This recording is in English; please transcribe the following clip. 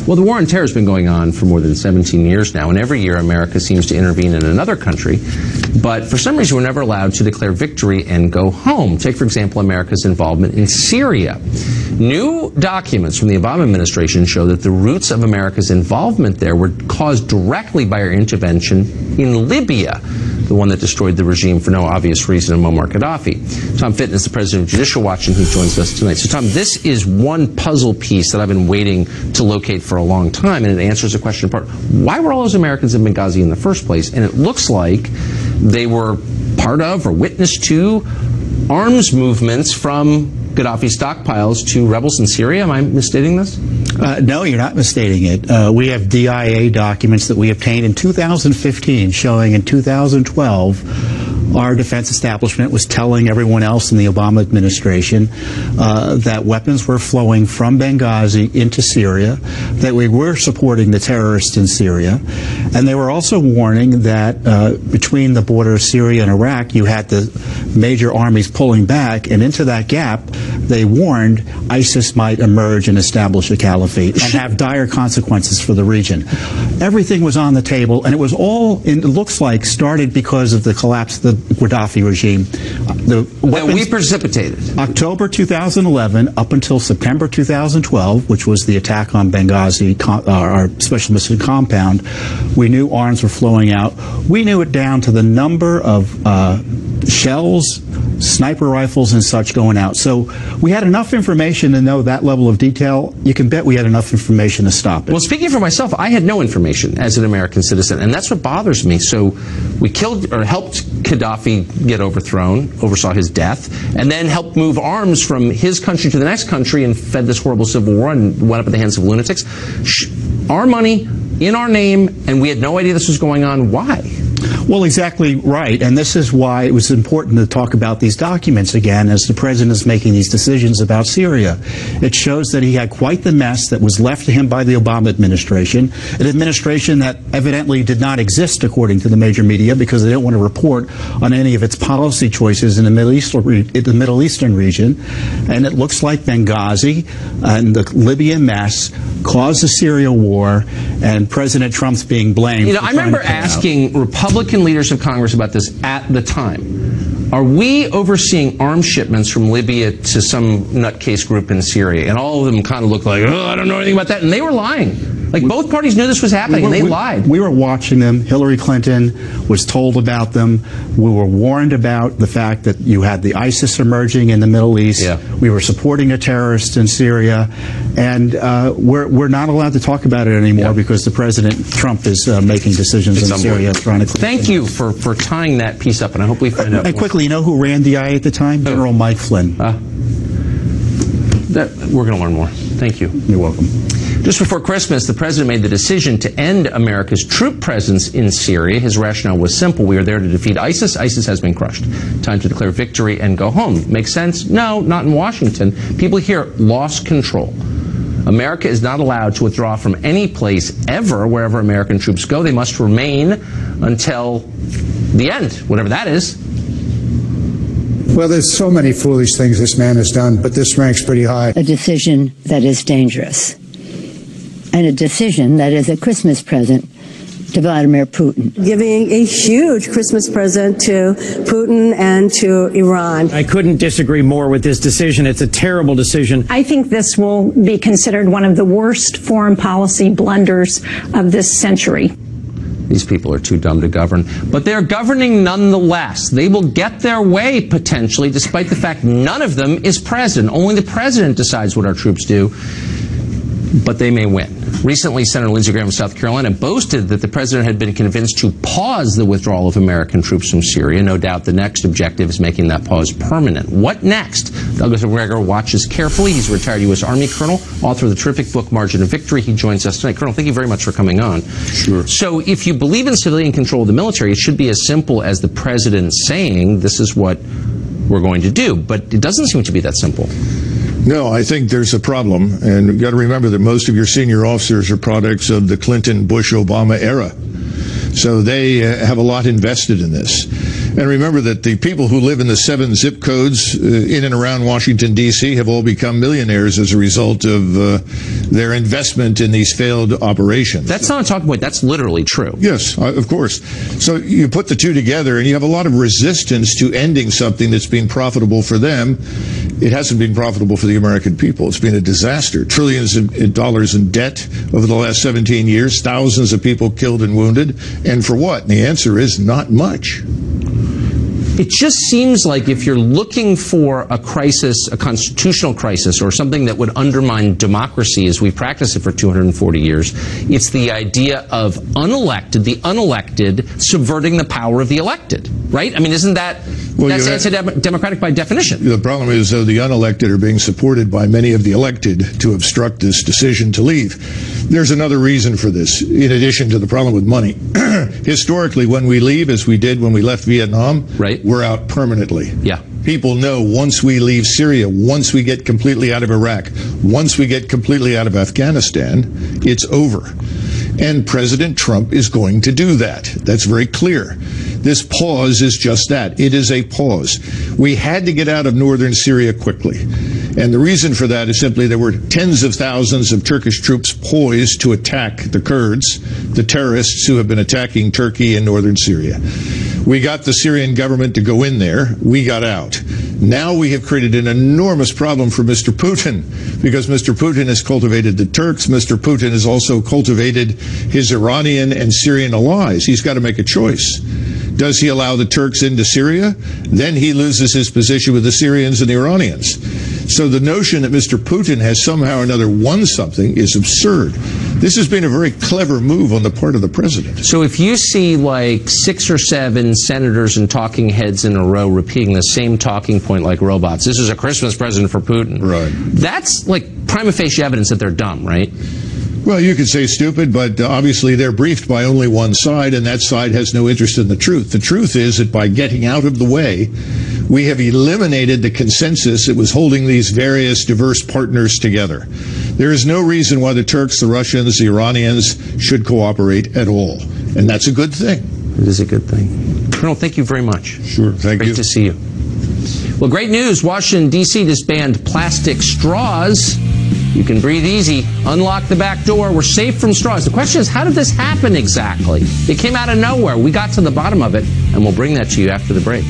Well, the war on terror has been going on for more than 17 years now, and every year America seems to intervene in another country. But for some reason, we're never allowed to declare victory and go home. Take, for example, America's involvement in Syria. New documents from the Obama administration show that the roots of America's involvement there were caused directly by our intervention in Libya, the one that destroyed the regime for no obvious reason of Muammar Gaddafi. Tom Fitton is the president of Judicial Watch, and he joins us tonight. So, Tom, this is one puzzle piece that I've been waiting to locate for a long time, and it answers the question in part, why were all those Americans in Benghazi in the first place? And it looks like they were part of or witness to arms movements from Gaddafi's stockpiles to rebels in Syria. Am I misstating this? No, you're not misstating it. We have DIA documents that we obtained in 2015 showing in 2012 our defense establishment was telling everyone else in the Obama administration that weapons were flowing from Benghazi into Syria, that we were supporting the terrorists in Syria, and they were also warning that between the border of Syria and Iraq, you had the major armies pulling back, and into that gap, they warned ISIS might emerge and establish a caliphate and have dire consequences for the region. Everything was on the table, and it was all, it looks like, started because of the collapse of the Gaddafi regime. That we precipitated. October 2011 up until September 2012, which was the attack on Benghazi, our special mission compound, we knew arms were flowing out. We knew it down to the number of shells, sniper rifles, and such going out. So we had enough information to know that level of detail. You can bet we had enough information to stop it. Well, speaking for myself, I had no information as an American citizen, and that's what bothers me. So we killed or helped Gaddafi get overthrown, oversaw his death, and then helped move arms from his country to the next country and fed this horrible civil war and went up at the hands of lunatics. Our money, in our name, and we had no idea this was going on. Why? Well, exactly right. And this is why it was important to talk about these documents again as the president is making these decisions about Syria. It shows that he had quite the mess that was left to him by the Obama administration, an administration that evidently did not exist according to the major media because they didn't want to report on any of its policy choices in the Middle Eastern region. And it looks like Benghazi and the Libyan mess caused the Syria war, and President Trump's being blamed. You know, I remember asking Republican leaders of Congress about this at the time. Are we overseeing arms shipments from Libya to some nutcase group in Syria? And all of them kind of looked like, oh, I don't know anything about that. And they were lying. Like, both parties knew this was happening, and they lied. We were watching them. Hillary Clinton was told about them. We were warned about the fact that you had the ISIS emerging in the Middle East. Yeah. We were supporting the terrorists in Syria. And we're not allowed to talk about it anymore because the President Trump is making decisions in Syria. Thank you for tying that piece up, and I hope we find out. And quickly, you know who ran DIA at the time? General Mike Flynn. We're going to learn more. Thank you. You're welcome. Just before Christmas, the president made the decision to end America's troop presence in Syria. His rationale was simple. We are there to defeat ISIS. ISIS has been crushed. Time to declare victory and go home. Makes sense? No, not in Washington. People here lost control. America is not allowed to withdraw from any place ever wherever American troops go. They must remain until the end, whatever that is. Well, there's so many foolish things this man has done, but this ranks pretty high. A decision that is dangerous, and a decision that is a Christmas present to Vladimir Putin. Giving a huge Christmas present to Putin and to Iran. I couldn't disagree more with this decision. It's a terrible decision. I think this will be considered one of the worst foreign policy blunders of this century. These people are too dumb to govern. But they're governing nonetheless. They will get their way, potentially, despite the fact none of them is president. Only the president decides what our troops do. But they may win. Recently, Senator Lindsey Graham of South Carolina boasted that the president had been convinced to pause the withdrawal of American troops from Syria. No doubt the next objective is making that pause permanent. What next? Douglas McGregor watches carefully. He's a retired U.S. Army colonel, author of the terrific book Margin of Victory. He joins us tonight. Colonel, thank you very much for coming on. Sure. So if you believe in civilian control of the military, it should be as simple as the president saying this is what we're going to do. But it doesn't seem to be that simple. No, I think there's a problem, and you've got to remember that most of your senior officers are products of the Clinton, Bush, Obama era. So they have a lot invested in this. And remember that the people who live in the 7 zip codes in and around Washington, D.C. have all become millionaires as a result of their investment in these failed operations. That's not a talking point. That's literally true. Yes, of course. So you put the two together, and you have a lot of resistance to ending something that's been profitable for them. It hasn't been profitable for the American people. It's been a disaster. Trillions of dollars in debt over the last 17 years, thousands of people killed and wounded. And for what? And the answer is not much. It just seems like if you're looking for a crisis, a constitutional crisis, or something that would undermine democracy as we practice it for 240 years, it's the idea of the unelected subverting the power of the elected, right? I mean, isn't that, that's anti-democratic by definition? The problem is, though, the unelected are being supported by many of the elected to obstruct this decision to leave. There's another reason for this, in addition to the problem with money. Historically, when we leave, as we did when we left Vietnam, right, we're out permanently. Yeah. People know once we leave Syria, once we get completely out of Iraq, once we get completely out of Afghanistan, it's over. And President Trump is going to do that. That's very clear. This pause is just that. It is a pause. We had to get out of northern Syria quickly. And the reason for that is simply there were tens of thousands of Turkish troops poised to attack the Kurds, the terrorists who have been attacking Turkey and northern Syria. We got the Syrian government to go in there. We got out. Now we have created an enormous problem for Mr. Putin, because Mr. Putin has cultivated the Turks. Mr. Putin has also cultivated his Iranian and Syrian allies. He's got to make a choice. Does he allow the Turks into Syria? Then he loses his position with the Syrians and the Iranians. So the notion that Mr. Putin has somehow or another won something is absurd. This has been a very clever move on the part of the president. So if you see like 6 or 7 senators and talking heads in a row repeating the same talking point like robots, this is a Christmas present for Putin. Right. That's like prima facie evidence that they're dumb, right? Well, you could say stupid, but obviously they're briefed by only one side, and that side has no interest in the truth. The truth is that by getting out of the way, we have eliminated the consensus that was holding these various diverse partners together. There is no reason why the Turks, the Russians, the Iranians should cooperate at all, and that's a good thing. It is a good thing. Colonel, thank you very much. Sure, thank you. Great to see you. Well, great news. Washington, D.C. disbanded plastic straws. You can breathe easy. Unlock the back door. We're safe from straws. The question is, how did this happen exactly? It came out of nowhere. We got to the bottom of it, and we'll bring that to you after the break.